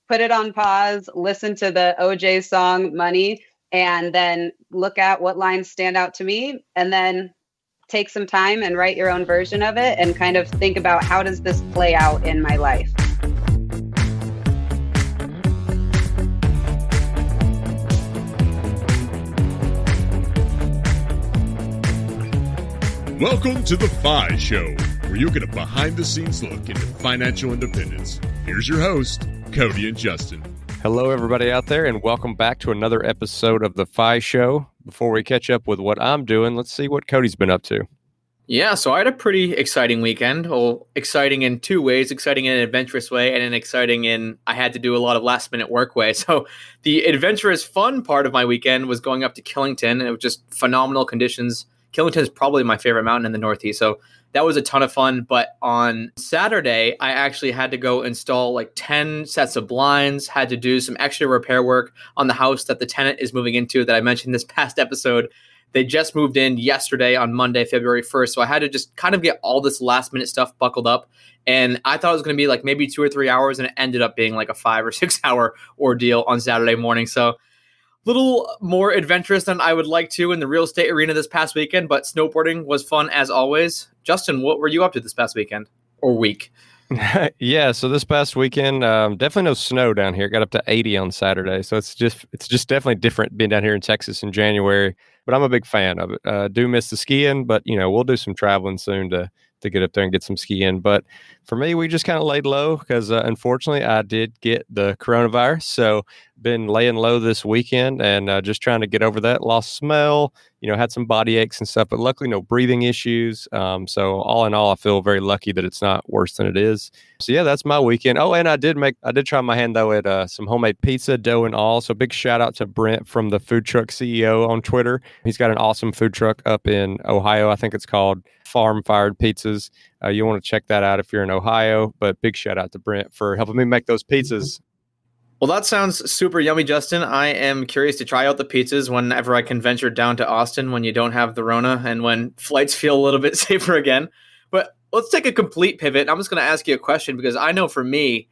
put it on pause, listen to the OJ song Money, and then look at what lines stand out to me, and then take some time and write your own version of it and kind of think about how does this play out in my life. Welcome to The FI Show, where you'll get a behind-the-scenes look into financial independence. Here's your host, Cody and Justin. Hello, everybody out there, and welcome back to another episode of The FI Show. Before we catch up with what I'm doing, let's see what Cody's been up to. Yeah, so I had a pretty exciting weekend. Well, exciting in two ways, exciting in an adventurous way, and an exciting in I had to do a lot of last-minute work way. So the adventurous, fun part of my weekend was going up to Killington, and it was just phenomenal conditions. Killington is probably my favorite mountain in the Northeast, so that was a ton of fun. But on Saturday, I actually had to go install like 10 sets of blinds, had to do some extra repair work on the house that the tenant is moving into that I mentioned this past episode. They just moved in yesterday on Monday, February 1st, so I had to just kind of get all this last-minute stuff buckled up, and I thought it was going to be like maybe 2 or 3 hours, and it ended up being like a 5 or 6 hour ordeal on Saturday morning, so little more adventurous than I would like to in the real estate arena this past weekend, but snowboarding was fun as always. Justin, what were you up to this past weekend or week? Yeah, so this past weekend, definitely no snow down here. It got up to 80 on Saturday, so it's just definitely different being down here in Texas in January. But I'm a big fan of it. Do miss the skiing, but we'll do some traveling soon to get up there and get some skiing. But for me, we just kind of laid low because unfortunately I did get the coronavirus. So been laying low this weekend and just trying to get over that. Lost smell, had some body aches and stuff, but luckily no breathing issues. So all in all, I feel very lucky that it's not worse than it is. So yeah, that's my weekend. Oh, and I did try my hand though at some homemade pizza dough and all. So big shout out to Brent from the Food Truck CEO on Twitter. He's got an awesome food truck up in Ohio. I think it's called Farm Fired Pizzas. You want to check that out if you're in Ohio, but big shout out to Brent for helping me make those pizzas. Well, that sounds super yummy, Justin. I am curious to try out the pizzas whenever I can venture down to Austin when you don't have the Rona and when flights feel a little bit safer again. But let's take a complete pivot. I'm just going to ask you a question because I know for me,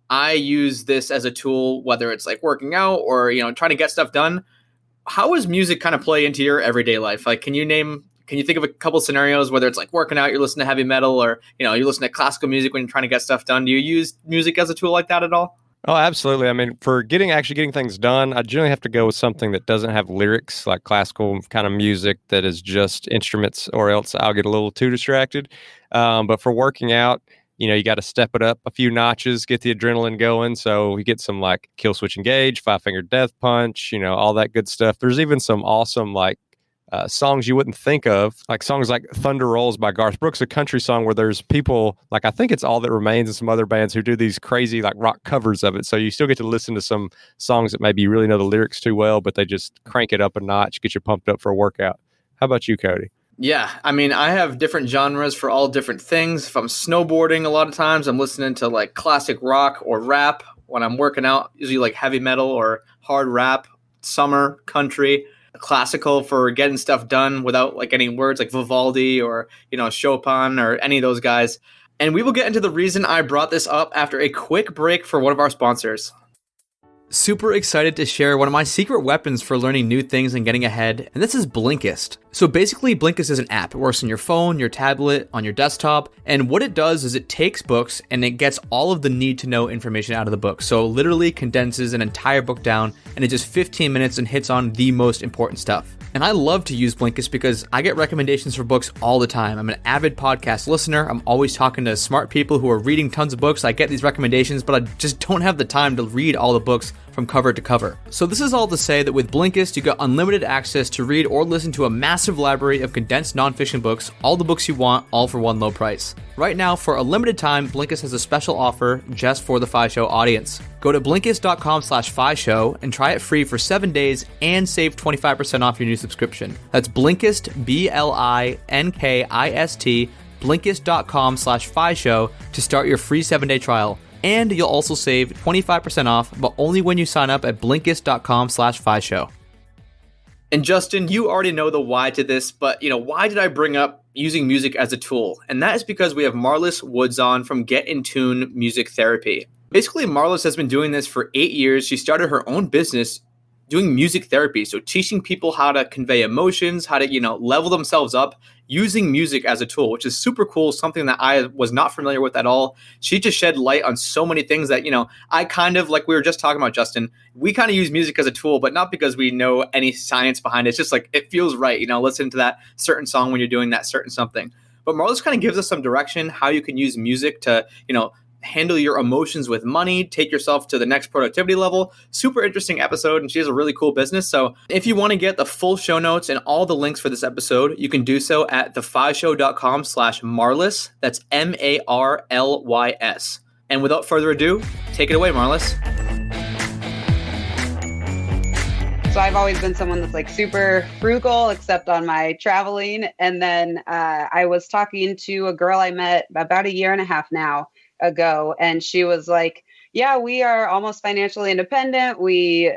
I use this as a tool, whether it's like working out or, trying to get stuff done. How does music kind of play into your everyday life? Like, can you think of a couple scenarios, whether it's like working out, you're listening to heavy metal or, you're listening to classical music when you're trying to get stuff done. Do you use music as a tool like that at all? Oh, absolutely. I mean, for getting things done, I generally have to go with something that doesn't have lyrics, like classical kind of music that is just instruments, or else I'll get a little too distracted. But for working out, you got to step it up a few notches, get the adrenaline going. So we get some like Kill Switch Engage, 5-Finger Death Punch, all that good stuff. There's even some awesome like songs you wouldn't think of, like songs like Thunder Rolls by Garth Brooks, a country song where there's people like, I think it's All That Remains and some other bands who do these crazy like rock covers of it. So you still get to listen to some songs that maybe you really know the lyrics too well, but they just crank it up a notch, get you pumped up for a workout. How about you, Cody? Yeah, I mean, I have different genres for all different things. If I'm snowboarding, a lot of times I'm listening to like classic rock or rap. When I'm working out, usually like heavy metal or hard rap, summer, country. Classical for getting stuff done without like any words, like Vivaldi or Chopin or any of those guys. And we will get into the reason I brought this up after a quick break for one of our sponsors. Super excited to share one of my secret weapons for learning new things and getting ahead, and this is Blinkist. So basically, Blinkist is an app. It works on your phone, your tablet, on your desktop, and what it does is it takes books and it gets all of the need-to-know information out of the book. So literally condenses an entire book down, and in just 15 minutes and hits on the most important stuff. And I love to use Blinkist because I get recommendations for books all the time. I'm an avid podcast listener. I'm always talking to smart people who are reading tons of books. I get these recommendations, but I just don't have the time to read all the books from cover to cover. So this is all to say that with Blinkist, you got unlimited access to read or listen to a massive library of condensed nonfiction books, all the books you want, all for one low price. Right now, for a limited time, Blinkist has a special offer just for the FI Show audience. Go to Blinkist.com/FI Show and try it free for 7 days and save 25% off your new subscription. That's Blinkist, Blinkist, Blinkist.com/FI Show to start your free 7-day trial. And you'll also save 25% off, but only when you sign up at Blinkist.com/FI Show. And Justin, you already know the why to this, but why did I bring up using music as a tool? And that is because we have Marlys Woods on from Get in Tune Music Therapy. Basically, Marlys has been doing this for 8 years. She started her own business doing music therapy. So teaching people how to convey emotions, how to, level themselves up using music as a tool, which is super cool. Something that I was not familiar with at all. She just shed light on so many things that, I kind of, like we were just talking about, Justin, we kind of use music as a tool, but not because we know any science behind it. It's just like, it feels right, listen to that certain song when you're doing that certain something. But Marlys kind of gives us some direction, how you can use music to, handle your emotions with money, take yourself to the next productivity level. Super interesting episode, and she has a really cool business. So if you want to get the full show notes and all the links for this episode, you can do so at thefishow.com/Marlys. That's Marlys. And without further ado, take it away, Marlys. So I've always been someone that's like super frugal, except on my traveling. And then I was talking to a girl I met about a year and a half now ago, and she was like, yeah, we are almost financially independent. We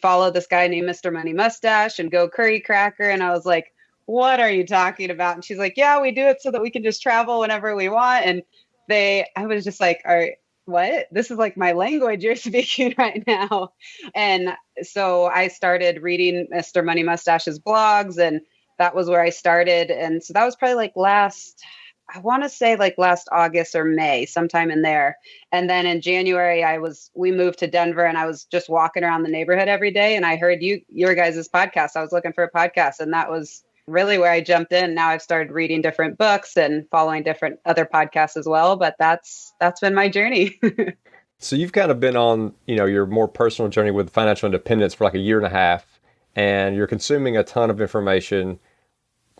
follow this guy named Mr. Money Mustache and go curry cracker. And I was like, what are you talking about? And she's like, yeah, we do it so that we can just travel whenever we want. And I was just like, all right, what? This is like my language you're speaking right now. And so I started reading Mr. Money Mustache's blogs, and that was where I started. And so that was probably like last August or May, sometime in there. And then in January, we moved to Denver, and I was just walking around the neighborhood every day. And I heard your guys' podcast. I was looking for a podcast, and that was really where I jumped in. Now I've started reading different books and following different other podcasts as well. But that's been my journey. So you've kind of been on, your more personal journey with financial independence for like a year and a half, and you're consuming a ton of information.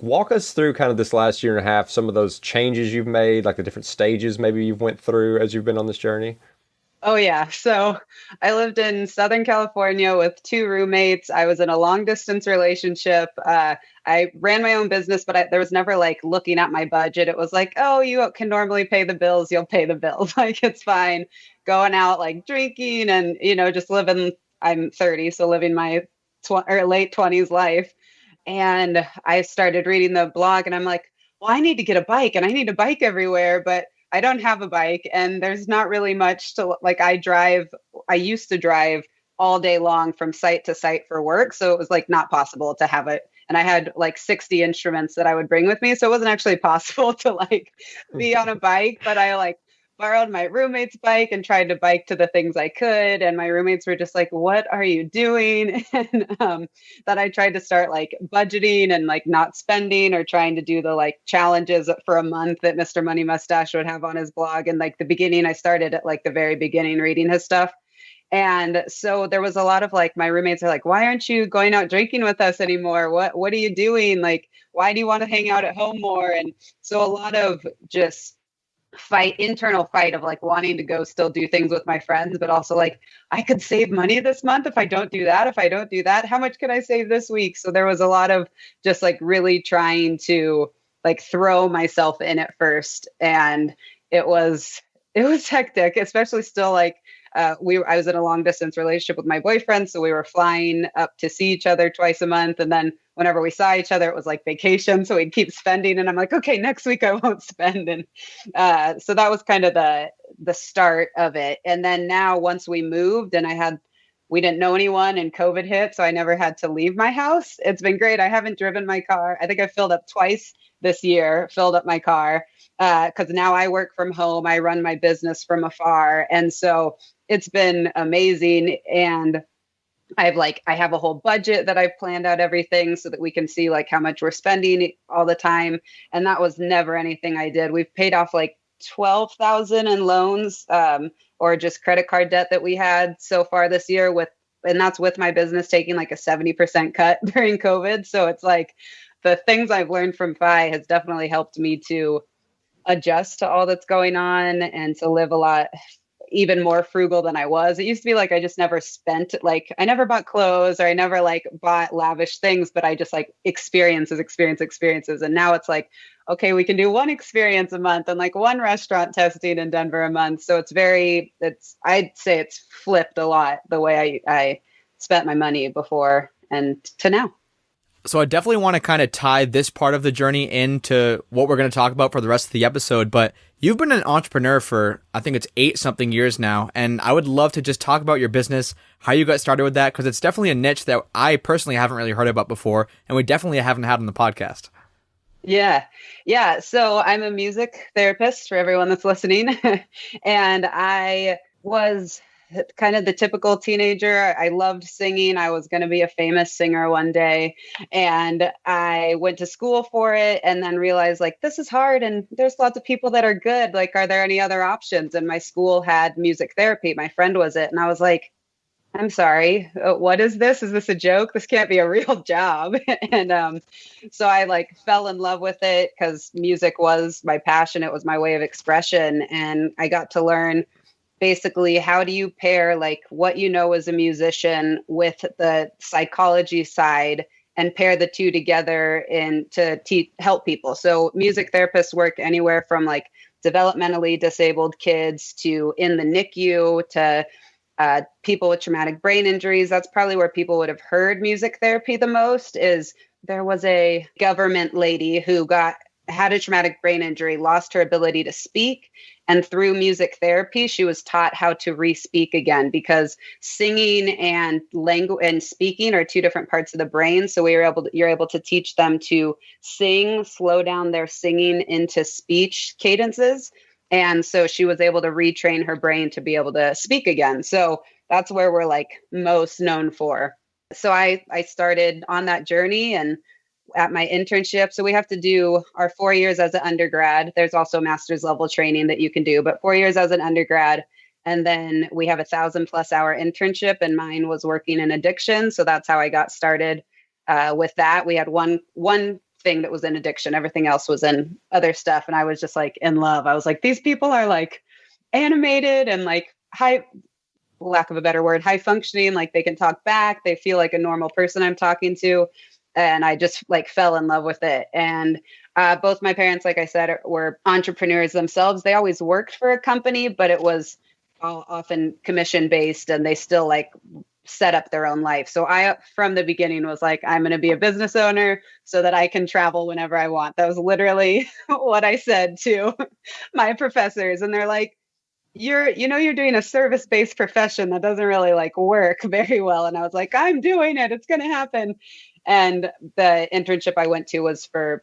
Walk us through kind of this last year and a half, some of those changes you've made, like the different stages maybe you've went through as you've been on this journey. Oh, yeah. So I lived in Southern California with 2 roommates. I was in a long distance relationship. I ran my own business, but there was never like looking at my budget. It was like, oh, you can normally pay the bills. You'll pay the bills. Like, it's fine. Going out, like drinking and, just living. I'm 30, so living my late 20s life. And I started reading the blog, and I'm like, well, I need to get a bike, and I need a bike everywhere, but I don't have a bike, and there's not really much to like. I used to drive all day long from site to site for work. So it was like not possible to have it. And I had like 60 instruments that I would bring with me. So it wasn't actually possible to like be on a bike, but I like borrowed my roommate's bike and tried to bike to the things I could. And my roommates were just like, what are you doing? And that I tried to start like budgeting and like not spending, or trying to do the like challenges for a month that Mr. Money Mustache would have on his blog. And like the beginning, I started at like the very beginning reading his stuff. And so there was a lot of like, my roommates are like, why aren't you going out drinking with us anymore? What are you doing? Like, why do you want to hang out at home more? And so a lot of just internal fight of like wanting to go still do things with my friends, but also like, I could save money this month if I don't do that. How much can I save this week? So there was a lot of just like really trying to like throw myself in at first. And it was hectic, especially still like, I was in a long distance relationship with my boyfriend. So we were flying up to see each other twice a month. And then whenever we saw each other, it was like vacation. So we'd keep spending. And I'm like, okay, next week I won't spend. And so that was kind of the start of it. And then now once we moved and we didn't know anyone and COVID hit, so I never had to leave my house. It's been great. I haven't driven my car. I think I filled up twice this year, filled up my car because now I work from home. I run my business from afar. And so it's been amazing. And I have a whole budget that I've planned out everything so that we can see like how much we're spending all the time. And that was never anything I did. We've paid off like 12,000 in loans or just credit card debt that we had so far this year and that's with my business taking like a 70% cut during COVID. So it's like the things I've learned from Fi has definitely helped me to adjust to all that's going on and to live a lot even more frugal than I was. It used to be like I just never spent, like I never bought clothes or I never like bought lavish things, but I just like experiences. And now it's like, okay, we can do one experience a month and like one restaurant testing in Denver a month. So I'd say it's flipped a lot the way I spent my money before and to now. So I definitely want to kind of tie this part of the journey into what we're going to talk about for the rest of the episode. But you've been an entrepreneur for, I think it's 8 something years now. And I would love to just talk about your business, how you got started with that, because it's definitely a niche that I personally haven't really heard about before. And we definitely haven't had on the podcast. Yeah. Yeah. So I'm a music therapist for everyone that's listening. And I was kind of the typical teenager. I loved singing. I was going to be a famous singer one day. And I went to school for it and then realized like, this is hard. And there's lots of people that are good. Like, are there any other options? And my school had music therapy. My friend was it. And I was like, I'm sorry, what is this? Is this a joke? This can't be a real job. And so I like fell in love with it because music was my passion. It was my way of expression. And I got to learn basically how do you pair like what you know as a musician with the psychology side and pair the two together and to help people. So music therapists work anywhere from like developmentally disabled kids to in the NICU to people with traumatic brain injuries. That's probably where people would have heard music therapy the most. Is there was a government lady who had a traumatic brain injury, lost her ability to speak. And through music therapy, she was taught how to re-speak again, because singing and language and speaking are 2 different parts of the brain. So you're able to teach them to sing, slow down their singing into speech cadences. And so she was able to retrain her brain to be able to speak again. So that's where we're like most known for. So I started on that journey and at my internship. So we have to do our 4 years as an undergrad. There's also master's level training that you can do, but 4 years as an undergrad. And then we have 1,000+ hour internship, and mine was working in addiction. So that's how I got started with that. We had one thing that was in addiction. Everything else was in other stuff. And I was just like in love. I was like, these people are like animated and like high, lack of a better word, high functioning. Like they can talk back. They feel like a normal person I'm talking to. And I just like fell in love with it. And both my parents, like I said, were entrepreneurs themselves. They always worked for a company, but it was all often commission based, and they still like set up their own life. So I, from the beginning, was like, I'm going to be a business owner so that I can travel whenever I want. That was literally what I said to my professors. And they're like, you're doing a service-based profession that doesn't really like work very well. And I was like, I'm doing it. It's going to happen. And the internship I went to was for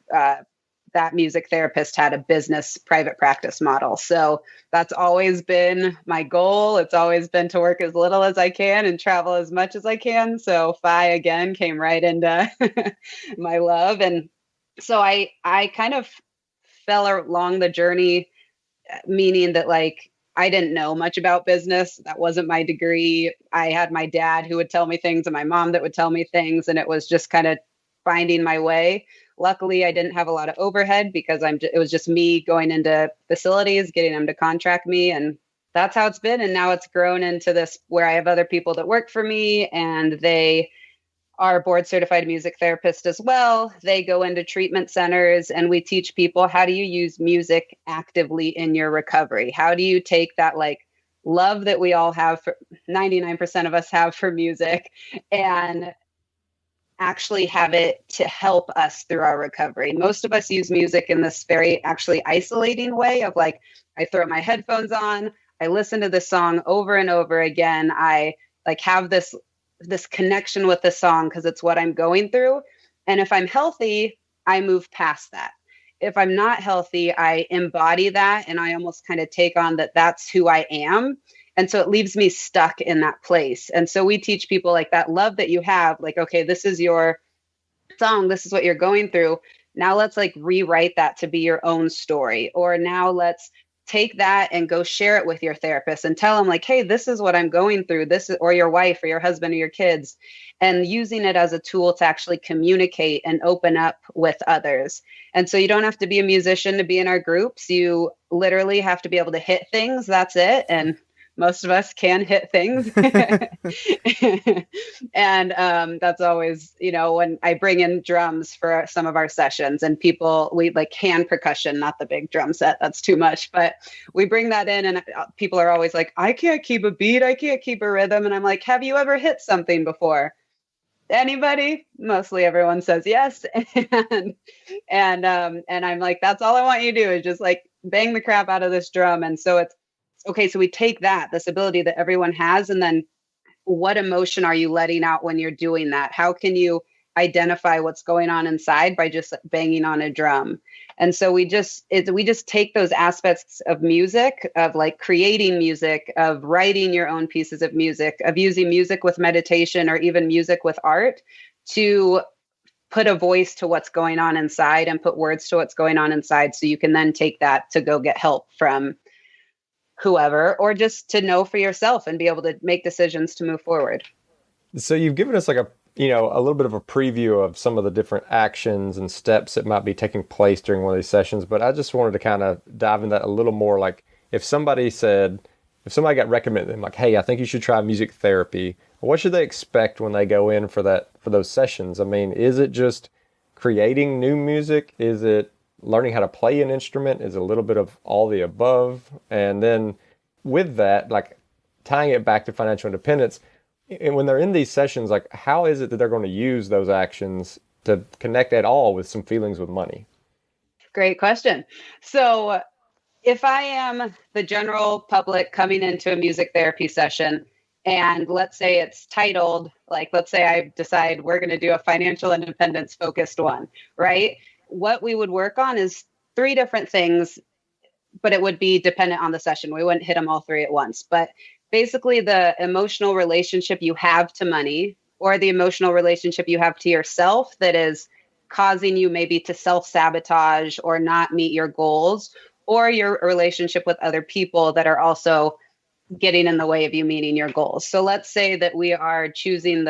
that music therapist had a business private practice model. So that's always been my goal. It's always been to work as little as I can and travel as much as I can. So FI again came right into my love. And so I kind of fell along the journey, meaning that like, I didn't know much about business. That wasn't my degree. I had my dad who would tell me things and my mom that would tell me things. And it was just kind of finding my way. Luckily, I didn't have a lot of overhead because it was just me going into facilities, getting them to contract me. And that's how it's been. And now it's grown into this where I have other people that work for me, and they are board certified music therapists as well. They go into treatment centers and we teach people, how do you use music actively in your recovery? How do you take that like love that we all have, for 99% of us have for music, and actually have it to help us through our recovery? Most of us use music in this very actually isolating way of like, I throw my headphones on, I listen to this song over and over again. I like have this connection with the song because it's what I'm going through. And if I'm healthy, I move past that. If I'm not healthy, I embody that and I almost kind of take on that that's who I am. And so it leaves me stuck in that place. And so we teach people like that love that you have, like, okay, this is your song. This is what you're going through. Now let's like rewrite that to be your own story. Or now let's take that and go share it with your therapist and tell them like, hey, this is what I'm going through. This is, or your wife or your husband or your kids, and using it as a tool to actually communicate and open up with others. And so you don't have to be a musician to be in our groups. You literally have to be able to hit things. That's it. And most of us can hit things. And that's always, when I bring in drums for some of our sessions, and we like hand percussion, not the big drum set, that's too much, but we bring that in and people are always like, I can't keep a beat. I can't keep a rhythm. And I'm like, have you ever hit something before? Anybody? Mostly everyone says yes. And I'm like, that's all I want you to do is just like bang the crap out of this drum. And so it's okay. So we take this ability that everyone has, and then what emotion are you letting out when you're doing that? How can you identify what's going on inside by just banging on a drum? And so we just take those aspects of music, of like creating music, of writing your own pieces of music, of using music with meditation or even music with art to put a voice to what's going on inside and put words to what's going on inside, so you can then take that to go get help from whoever, or just to know for yourself and be able to make decisions to move forward. So you've given us like a little bit of a preview of some of the different actions and steps that might be taking place during one of these sessions, but I just wanted to kind of dive into that a little more. Like if somebody got recommended them, like, hey, I think you should try music therapy, what should they expect when they go in for those sessions? I mean, is it just creating new music? Is it learning how to play an instrument? Is a little bit of all the above? And then with that, like tying it back to financial independence, and when they're in these sessions, like how is it that they're going to use those actions to connect at all with some feelings with money? Great question. So if I am the general public coming into a music therapy session, and let's say it's titled, like, let's say I decide we're going to do a financial independence focused one, right? What we would work on is 3 different things, but it would be dependent on the session. We wouldn't hit them all 3 at once. But basically, the emotional relationship you have to money, or the emotional relationship you have to yourself that is causing you maybe to self-sabotage or not meet your goals, or your relationship with other people that are also getting in the way of you meeting your goals. So let's say that we are choosing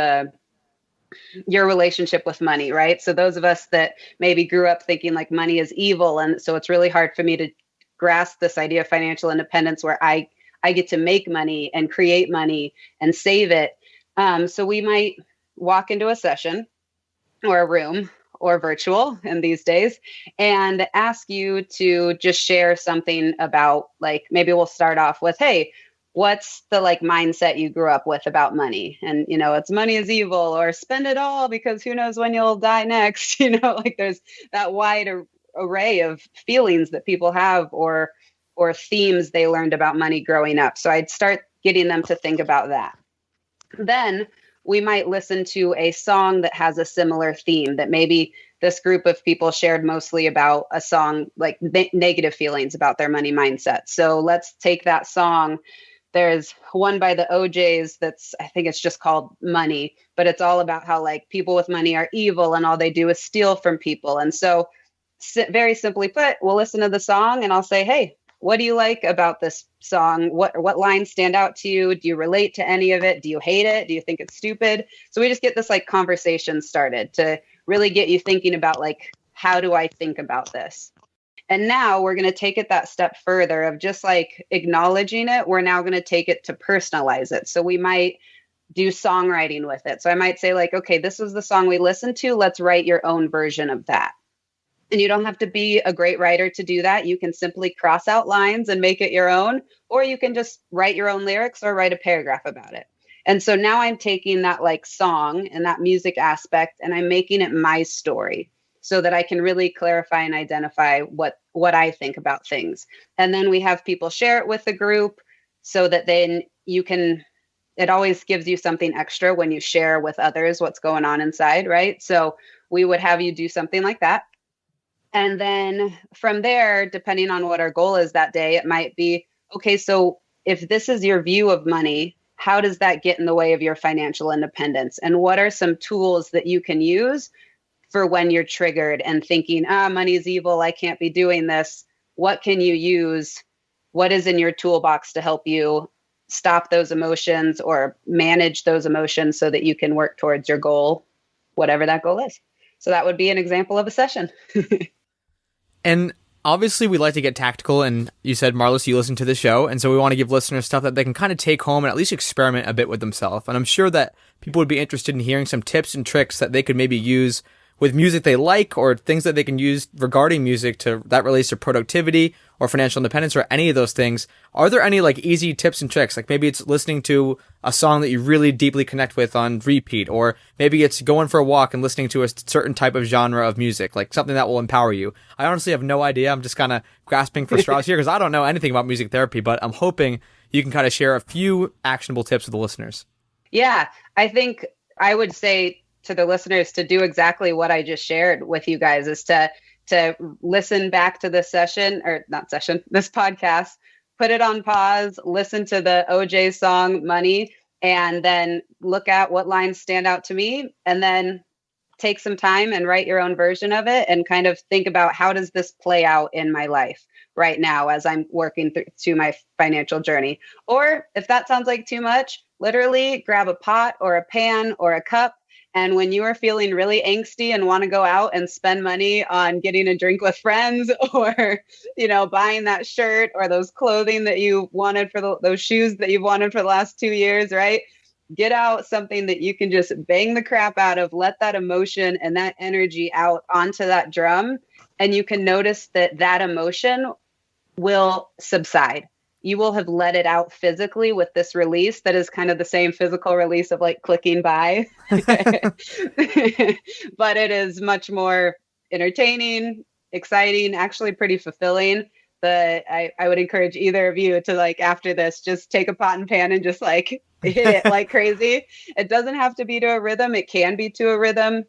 your relationship with money, right? So those of us that maybe grew up thinking like money is evil, and so it's really hard for me to grasp this idea of financial independence where I get to make money and create money and save it. So we might walk into a session or a room or virtual in these days and ask you to just share something about, like, maybe we'll start off with, hey, what's the like mindset you grew up with about money? And, it's money is evil, or spend it all because who knows when you'll die next. Like there's that wide array of feelings that people have, or themes they learned about money growing up. So I'd start getting them to think about that. Then we might listen to a song that has a similar theme, that maybe this group of people shared mostly about a song, like negative feelings about their money mindset. So let's take that song. There's one by the OJs I think it's just called Money, but it's all about how like people with money are evil and all they do is steal from people. And so very simply put, we'll listen to the song and I'll say, hey, what do you like about this song? What lines stand out to you? Do you relate to any of it? Do you hate it? Do you think it's stupid? So we just get this like conversation started to really get you thinking about like, how do I think about this? And now we're going to take it that step further of just like acknowledging it. We're now going to take it to personalize it. So we might do songwriting with it. So I might say like, okay, this was the song we listened to. Let's write your own version of that. And you don't have to be a great writer to do that. You can simply cross out lines and make it your own, or you can just write your own lyrics or write a paragraph about it. And so now I'm taking that like song and that music aspect and I'm making it my story, so that I can really clarify and identify what I think about things. And then we have people share it with the group, so that then it always gives you something extra when you share with others what's going on inside, right? So we would have you do something like that. And then from there, depending on what our goal is that day, it might be, okay, so if this is your view of money, how does that get in the way of your financial independence? And what are some tools that you can use for when you're triggered and thinking, money is evil, I can't be doing this? What can you use? What is in your toolbox to help you stop those emotions or manage those emotions so that you can work towards your goal, whatever that goal is? So that would be an example of a session. And obviously we like to get tactical, and you said, Marlys, you listen to the show, and so we want to give listeners stuff that they can kind of take home and at least experiment a bit with themselves. And I'm sure that people would be interested in hearing some tips and tricks that they could maybe use with music they like, or things that they can use regarding music that relates to productivity or financial independence or any of those things. Are there any like easy tips and tricks? Like maybe it's listening to a song that you really deeply connect with on repeat, or maybe it's going for a walk and listening to a certain type of genre of music, like something that will empower you. I honestly have no idea. I'm just kind of grasping for straws here because I don't know anything about music therapy, but I'm hoping you can kind of share a few actionable tips with the listeners. Yeah, I think I would say to the listeners to do exactly what I just shared with you guys, is to listen back to this this podcast, put it on pause, listen to the OJ song Money, and then look at what lines stand out to me, and then take some time and write your own version of it and kind of think about, how does this play out in my life right now as I'm working through my financial journey? Or if that sounds like too much, literally grab a pot or a pan or a cup. And when you are feeling really angsty and want to go out and spend money on getting a drink with friends, or, buying that shirt or those clothing that you wanted for those shoes that you've wanted for the last 2 years, right? Get out something that you can just bang the crap out of, let that emotion and that energy out onto that drum. And you can notice that emotion will subside. You will have let it out physically with this release that is kind of the same physical release of like clicking buy. But it is much more entertaining, exciting, actually pretty fulfilling. But I would encourage either of you to, like, after this, just take a pot and pan and just like hit it like crazy. It doesn't have to be to a rhythm. It can be to a rhythm.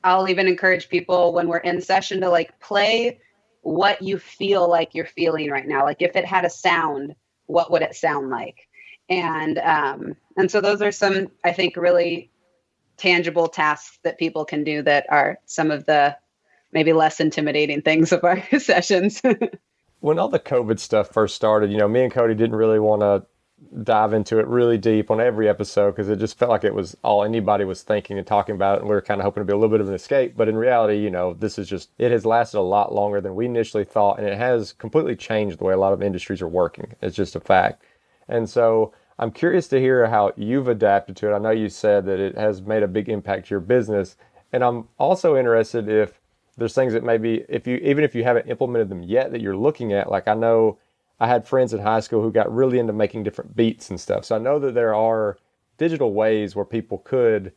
I'll even encourage people when we're in session to like play what you feel like you're feeling right now. Like if it had a sound, what would it sound like? And so those are some, I think, really tangible tasks that people can do that are some of the maybe less intimidating things of our sessions. When all the COVID stuff first started, me and Cody didn't really want to dive into it really deep on every episode because it just felt like it was all anybody was thinking and talking about it, and we were kind of hoping to be a little bit of an escape. But in reality, this is just, it has lasted a lot longer than we initially thought, and it has completely changed the way a lot of industries are working. It's just a fact. And so I'm curious to hear how you've adapted to it. I know you said that it has made a big impact to your business, and I'm also interested if there's things that maybe even if you haven't implemented them yet that you're looking at. Like I know I had friends in high school who got really into making different beats and stuff. So I know that there are digital ways where people could,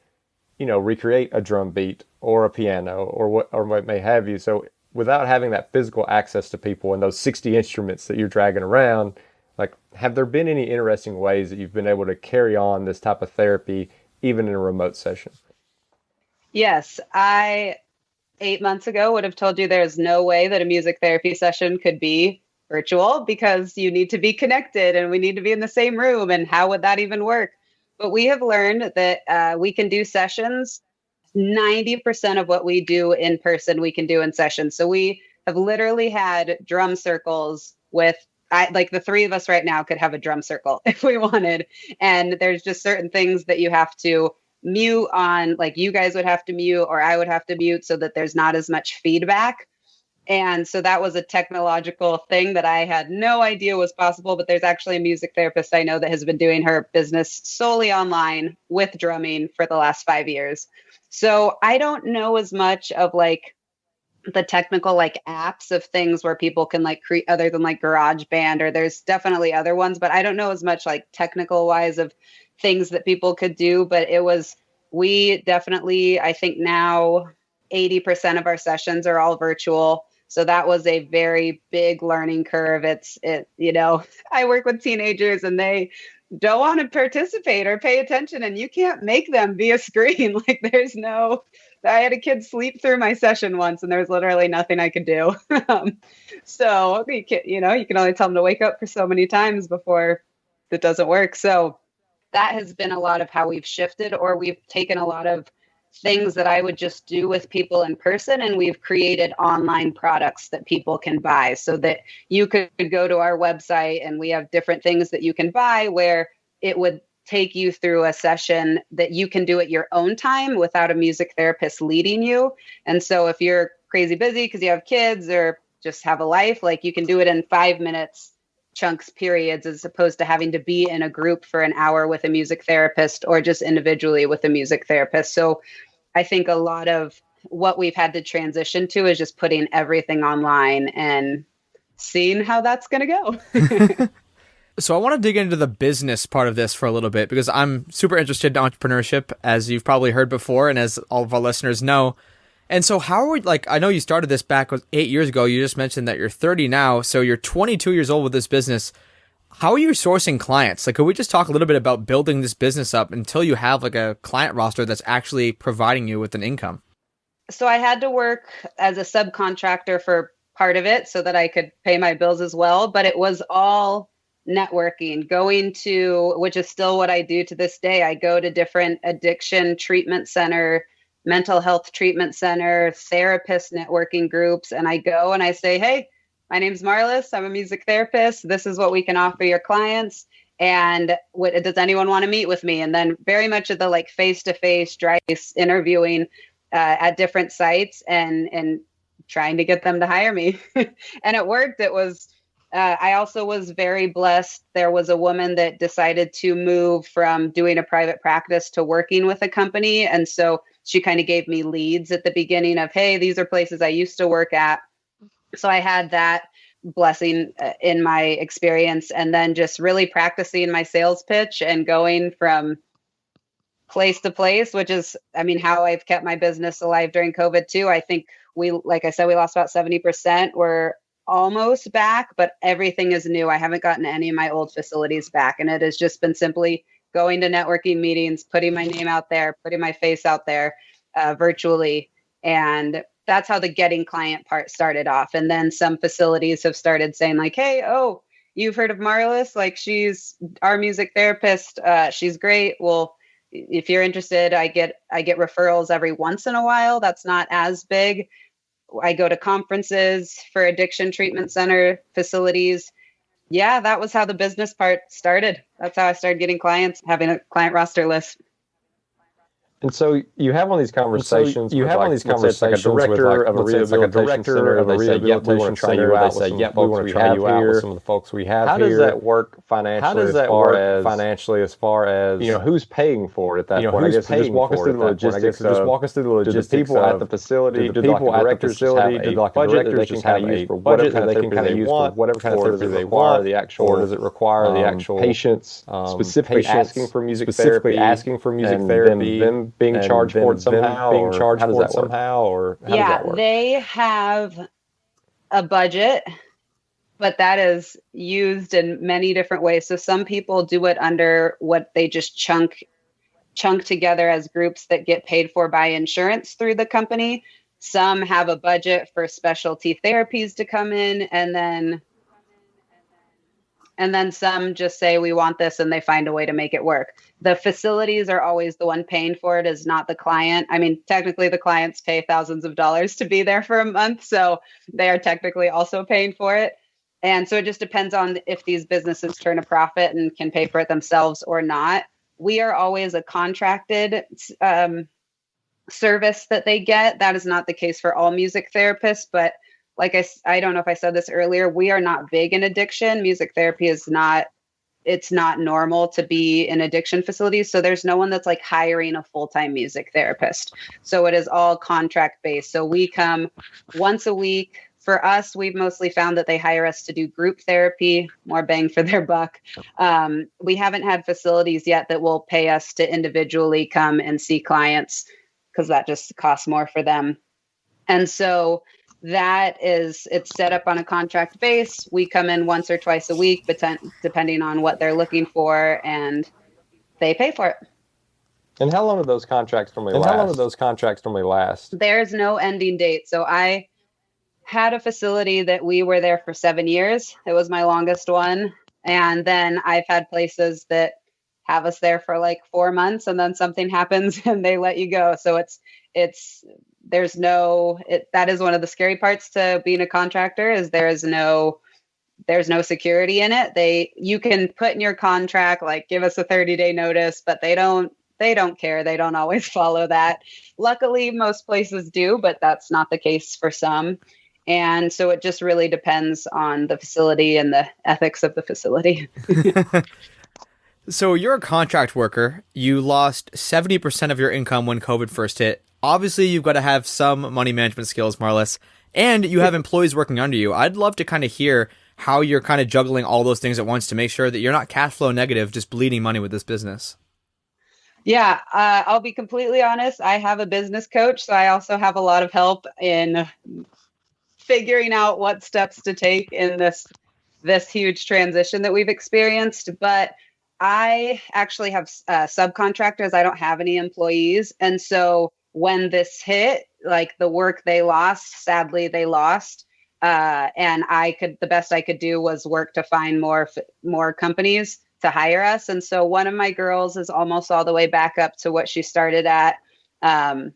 recreate a drum beat or a piano or what may have you. So without having that physical access to people and those 60 instruments that you're dragging around, like, have there been any interesting ways that you've been able to carry on this type of therapy even in a remote session? Yes, 8 months ago would have told you there's no way that a music therapy session could be virtual because you need to be connected and we need to be in the same room. And how would that even work? But we have learned that we can do sessions. 90% of what we do in person, we can do in sessions. So we have literally had drum circles with, like the three of us right now could have a drum circle if we wanted. And there's just certain things that you have to mute on, like you guys would have to mute or I would have to mute so that there's not as much feedback. And so that was a technological thing that I had no idea was possible, but there's actually a music therapist I know that has been doing her business solely online with drumming for the last 5 years. So I don't know as much of like the technical like apps of things where people can like create, other than like GarageBand, or there's definitely other ones, but I don't know as much like technical wise of things that people could do. But we definitely, I think now 80% of our sessions are all virtual. So that was a very big learning curve. I work with teenagers and they don't want to participate or pay attention, and you can't make them be a screen. Like I had a kid sleep through my session once and there was literally nothing I could do. So you can only tell them to wake up for so many times before it doesn't work. So that has been a lot of how we've shifted, or we've taken a lot of things that I would just do with people in person, and we've created online products that people can buy so that you could go to our website and we have different things that you can buy where it would take you through a session that you can do at your own time without a music therapist leading you. And so if you're crazy busy because you have kids or just have a life, like you can do it in 5 minutes chunks periods, as opposed to having to be in a group for an hour with a music therapist or just individually with a music therapist. So I think a lot of what we've had to transition to is just putting everything online and seeing how that's going to go. So I want to dig into the business part of this for a little bit, because I'm super interested in entrepreneurship, as you've probably heard before and as all of our listeners know. And so how are we, like, I know you started this back 8 years ago. You just mentioned that you're 30 now, so you're 22 years old with this business. How are you sourcing clients? Like, could we just talk a little bit about building this business up until you have like a client roster that's actually providing you with an income? So I had to work as a subcontractor for part of it so that I could pay my bills as well, but it was all networking, going to, which is still what I do to this day. I go to different addiction treatment center, mental health treatment center, therapist networking groups. And I go and I say, hey, my name's Marlys. I'm a music therapist. This is what we can offer your clients. And does anyone want to meet with me? And then very much of the like face-to-face, dry interviewing at different sites and trying to get them to hire me. And it worked. It was, I also was very blessed. There was a woman that decided to move from doing a private practice to working with a company. And so she kind of gave me leads at the beginning of, hey, these are places I used to work at. So I had that blessing in my experience, and then just really practicing my sales pitch and going from place to place, which is, I mean, how I've kept my business alive during COVID too. I think like I said, we lost about 70%. We're almost back, but everything is new. I haven't gotten any of my old facilities back. And it has just been simply going to networking meetings, putting my name out there, putting my face out there virtually. And that's how the getting client part started off. And then some facilities have started saying like, hey, oh, you've heard of Marlys? Like, she's our music therapist. She's great. Well, if you're interested, I get referrals every once in a while. That's not as big. I go to conferences for addiction treatment center facilities. Yeah, that was how the business part started. That's how I started getting clients, having a client roster list. And so you have one of these conversations. You have one of these conversations with like a director of a rehabilitation center, of a and they say, "Yep, we want to try you out." They say, "Yep, we want to try you out with some of the folks we have here." How does that work financially? How does that work financially, as far as who's paying for it at that point? Who's paying for it? Just walk us through the logistics. Do the people at the facility, do the people at the facility, do like budget that they can kind of use for whatever kind of therapy they want, whatever kind of therapy they want, or does it require the actual patients specifically asking for music therapy, and them being charged for it somehow, being charged for it somehow, or how does that work? They have a budget, but that is used in many different ways. So some people do it under what they just chunk together as groups that get paid for by insurance through the company. Some have a budget for specialty therapies to come in, and then some just say, we want this, and they find a way to make it work. The facilities are always the one paying for it, is not the client. I mean, technically the clients pay thousands of dollars to be there for a month, so they are technically also paying for it. And so it just depends on if these businesses turn a profit and can pay for it themselves or not. We are always a contracted service that they get. That is not the case for all music therapists, but like I don't know if I said this earlier, we are not big in addiction. Music therapy is not, it's not normal to be in addiction facilities. So there's no one that's like hiring a full-time music therapist. So it is all contract based. So we come once a week. For us, we've mostly found that they hire us to do group therapy, more bang for their buck. We haven't had facilities yet that will pay us to individually come and see clients, because that just costs more for them. And so it's set up on a contract base. We come in once or twice a week, depending on what they're looking for, and they pay for it. And how long do those contracts normally last? There's no ending date. So I had a facility that we were there for 7 years. It was my longest one. And then I've had places that have us there for like 4 months, and then something happens and they let you go. So that is one of the scary parts to being a contractor, is there's no security in it. You can put in your contract, like, give us a 30-day notice, but they don't care. They don't always follow that. Luckily, most places do, but that's not the case for some. And so it just really depends on the facility and the ethics of the facility. So you're a contract worker. You lost 70% of your income when COVID first hit. obviously you've got to have some money management skills, Marlys, and you have employees working under you. I'd love to kind of hear how you're kind of juggling all those things at once to make sure that you're not cash flow negative, just bleeding money with this business. Yeah, I'll be completely honest. I have a business coach, so I also have a lot of help in figuring out what steps to take in this huge transition that we've experienced. But I actually have subcontractors. I don't have any employees. And so when this hit, like the work they lost, sadly, they lost. And the best I could do was work to find more companies to hire us. And so one of my girls is almost all the way back up to what she started at. And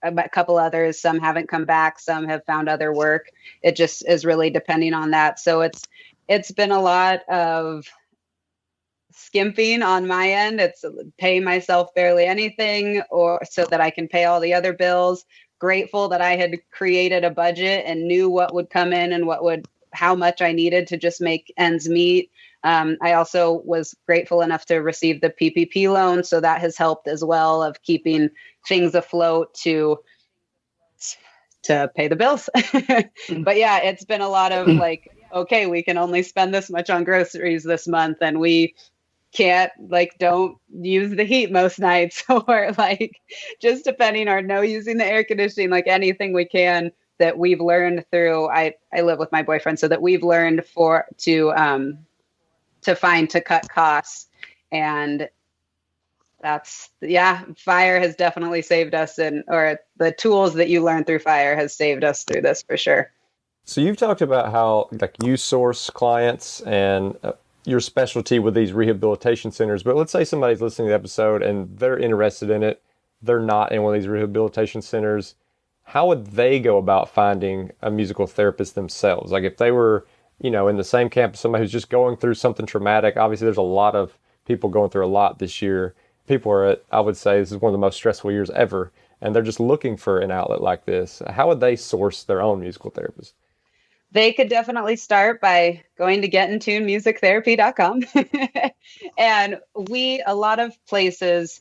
a couple others, some haven't come back, some have found other work. It just is really depending on that. So it's been a lot of skimping on my end. It's paying myself barely anything or so that I can pay all the other bills. Grateful that I had created a budget and knew what would come in and how much I needed to just make ends meet. I also was grateful enough to receive the PPP loan. So that has helped as well of keeping things afloat to pay the bills. But yeah, it's been a lot of like, okay, we can only spend this much on groceries this month and we can't don't use the heat most nights or just depending on no using the air conditioning, anything we can that we've learned through. I live with my boyfriend, so that we've learned to cut costs. And fire has definitely saved us, or the tools that you learn through fire has saved us through this for sure. So you've talked about how you source clients and your specialty with these rehabilitation centers, but let's say somebody's listening to the episode and they're interested in it. They're not in one of these rehabilitation centers. How would they go about finding a musical therapist themselves? If they were, in the same camp as somebody who's just going through something traumatic. Obviously, there's a lot of people going through a lot this year. People are I would say this is one of the most stressful years ever, and they're just looking for an outlet like this. How would they source their own musical therapist? They could definitely start by going to getintunemusictherapy.com. And a lot of places,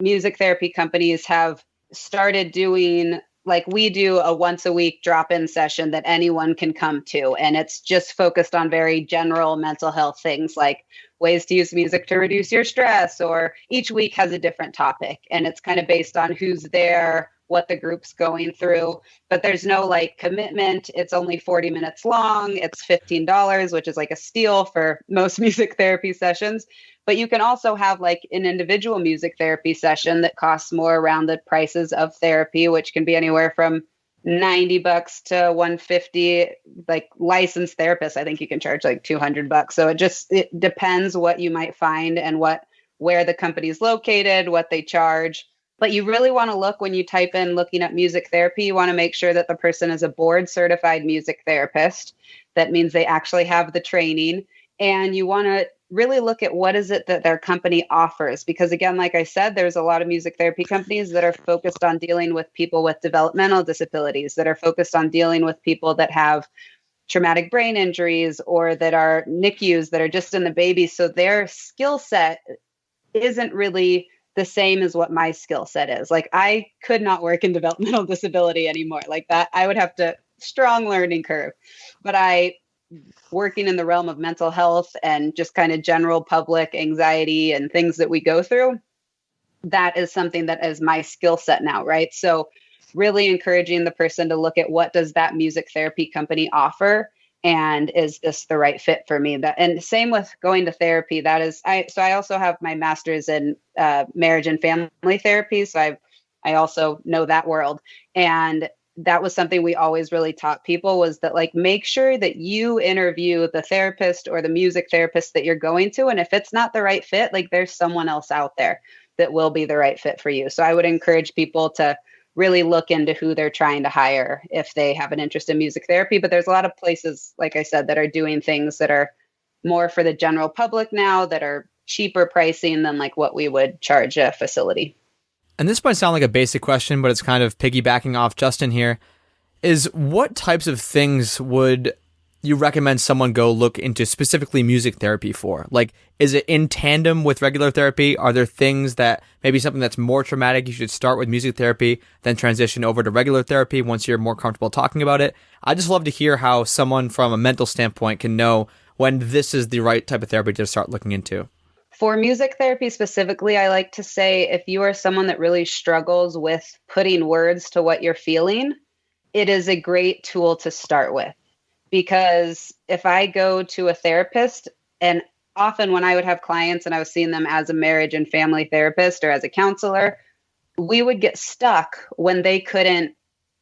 music therapy companies have started doing, we do a once a week drop-in session that anyone can come to. And it's just focused on very general mental health things like ways to use music to reduce your stress, or each week has a different topic. And it's kind of based on who's there, what the group's going through, but there's no commitment. It's only 40 minutes long. It's $15, which is a steal for most music therapy sessions. But you can also have an individual music therapy session that costs more around the prices of therapy, which can be anywhere from $90 to $150. Licensed therapists, I think you can charge $200. So it depends what you might find and where the company's located, what they charge. But you really want to look when you type in looking at music therapy, you want to make sure that the person is a board certified music therapist. That means they actually have the training. And you want to really look at what is it that their company offers. Because again, like I said, there's a lot of music therapy companies that are focused on dealing with people with developmental disabilities, that are focused on dealing with people that have traumatic brain injuries or that are NICUs, that are just in the baby. So their skill set isn't really the same as what my skill set is. I could not work in developmental disability anymore that. I would have to strong learning curve, but working in the realm of mental health and just kind of general public anxiety and things that we go through, that is something that is my skill set now. Right. So really encouraging the person to look at what does that music therapy company offer? And is this the right fit for me? And same with going to therapy. I also have my master's in marriage and family therapy. So I also know that world. And that was something we always really taught people, was that make sure that you interview the therapist or the music therapist that you're going to. And if it's not the right fit, there's someone else out there that will be the right fit for you. So I would encourage people to really look into who they're trying to hire if they have an interest in music therapy. But there's a lot of places, like I said, that are doing things that are more for the general public now, that are cheaper pricing than what we would charge a facility. And this might sound like a basic question, but it's kind of piggybacking off Justin here, is what types of things would you recommend someone go look into specifically music therapy for? Like, is it in tandem with regular therapy? Are there things that maybe something that's more traumatic, you should start with music therapy, then transition over to regular therapy once you're more comfortable talking about it? I just love to hear how someone from a mental standpoint can know when this is the right type of therapy to start looking into. For music therapy specifically, I like to say if you are someone that really struggles with putting words to what you're feeling, it is a great tool to start with. Because if I go to a therapist, and often when I would have clients and I was seeing them as a marriage and family therapist or as a counselor, we would get stuck when they couldn't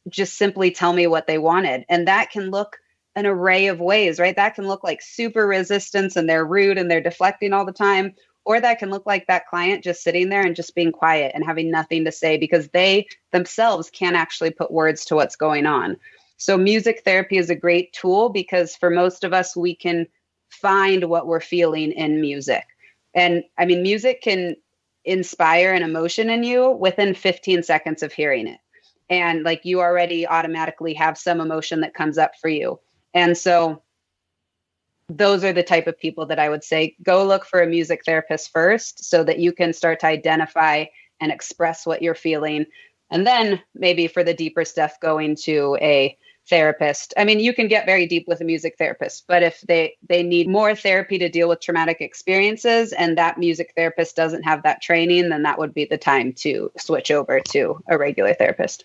just simply tell me what they wanted. And that can look an array of ways, right? That can look like super resistance and they're rude and they're deflecting all the time. Or that can look like that client just sitting there and just being quiet and having nothing to say because they themselves can't actually put words to what's going on. So music therapy is a great tool because for most of us, we can find what we're feeling in music. And I mean, music can inspire an emotion in you within 15 seconds of hearing it. And like you already automatically have some emotion that comes up for you. And so those are the type of people that I would say, go look for a music therapist first so that you can start to identify and express what you're feeling. And then maybe for the deeper stuff, going to a therapist. I mean, you can get very deep with a music therapist, but if they need more therapy to deal with traumatic experiences and that music therapist doesn't have that training, then that would be the time to switch over to a regular therapist.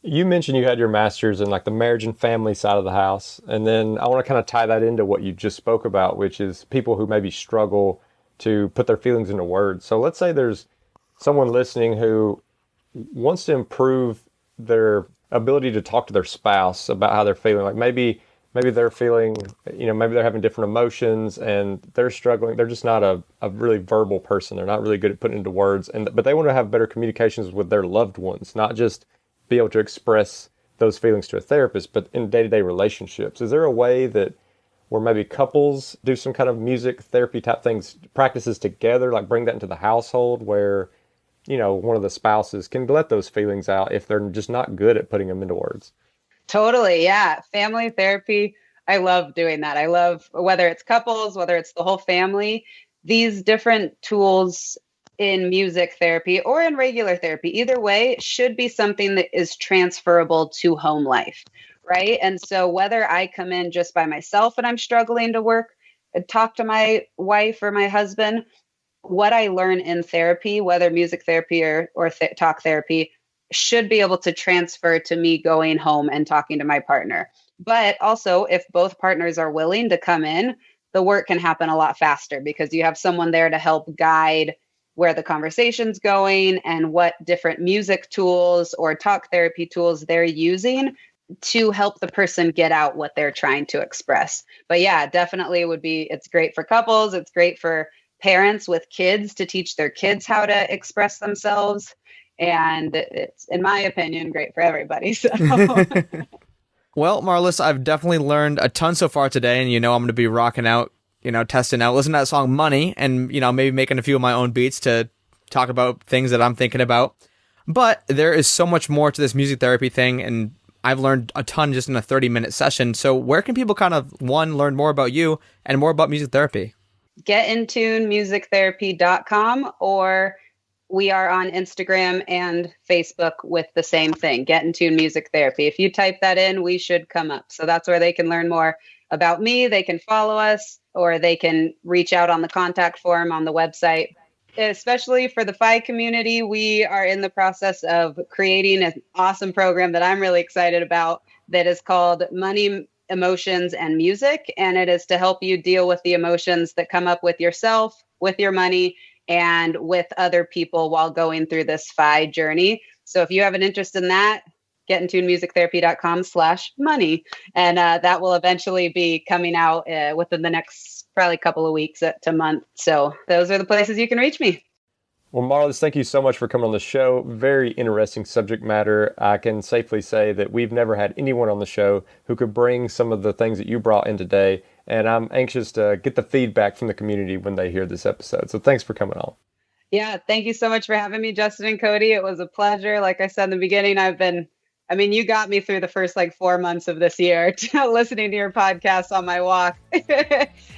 You mentioned you had your master's in like the marriage and family side of the house. And then I want to kind of tie that into what you just spoke about, which is people who maybe struggle to put their feelings into words. So let's say there's someone listening who wants to improve their ability to talk to their spouse about how they're feeling. Like maybe they're feeling, maybe they're having different emotions and they're struggling. They're just not a really verbal person. They're not really good at putting into words. But they want to have better communications with their loved ones, not just be able to express those feelings to a therapist, but in day-to-day relationships. Is there a way that where maybe couples do some kind of music therapy type things, practices together, like bring that into the household where, one of the spouses can let those feelings out if they're just not good at putting them into words? Totally. Yeah. Family therapy. I love doing that. I love whether it's couples, whether it's the whole family, these different tools in music therapy or in regular therapy, either way, should be something that is transferable to home life, right? And so whether I come in just by myself and I'm struggling to work and talk to my wife or my husband, what I learn in therapy, whether music therapy or talk therapy, should be able to transfer to me going home and talking to my partner. But also, if both partners are willing to come in, the work can happen a lot faster because you have someone there to help guide where the conversation's going and what different music tools or talk therapy tools they're using to help the person get out what they're trying to express. But yeah, definitely it's great for couples. It's great for parents with kids to teach their kids how to express themselves. And it's, in my opinion, great for everybody. So. Well, Marlys, I've definitely learned a ton so far today, and I'm going to be rocking out, testing out, listening to that song Money, and, maybe making a few of my own beats to talk about things that I'm thinking about. But there is so much more to this music therapy thing, and I've learned a ton just in a 30-minute session. So where can people kind of, one, learn more about you and more about music therapy? GetInTuneMusicTherapy.com, or we are on Instagram and Facebook with the same thing, Get in Tune Music Therapy. If you type that in, we should come up. So that's where they can learn more about me. They can follow us, or they can reach out on the contact form on the website. Especially for the FI community, we are in the process of creating an awesome program that I'm really excited about that is called Money, Emotions, and Music. And it is to help you deal with the emotions that come up with yourself, with your money, and with other people while going through this FI journey. So if you have an interest in that, getintunemusictherapy.com/money. And that will eventually be coming out within the next probably couple of weeks to month. So those are the places you can reach me. Well, Marlys, thank you so much for coming on the show. Very interesting subject matter. I can safely say that we've never had anyone on the show who could bring some of the things that you brought in today. And I'm anxious to get the feedback from the community when they hear this episode. So thanks for coming on. Yeah, thank you so much for having me, Justin and Cody. It was a pleasure. Like I said in the beginning, I've been I mean, you got me through the first like 4 months of this year listening to your podcast on my walk.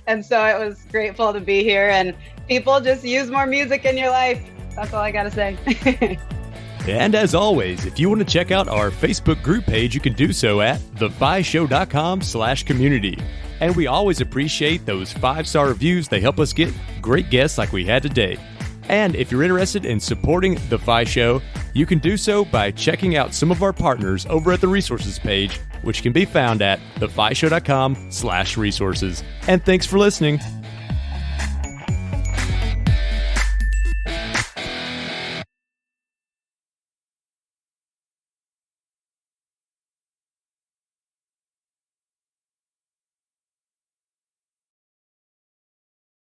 And so it was grateful to be here, and people just use more music in your life. That's all I got to say. And as always, if you want to check out our Facebook group page, you can do so at thefishow.com/community. And we always appreciate those 5-star reviews. They help us get great guests like we had today. And if you're interested in supporting The Fi Show, you can do so by checking out some of our partners over at the resources page, which can be found at thefishow.com/resources. And thanks for listening.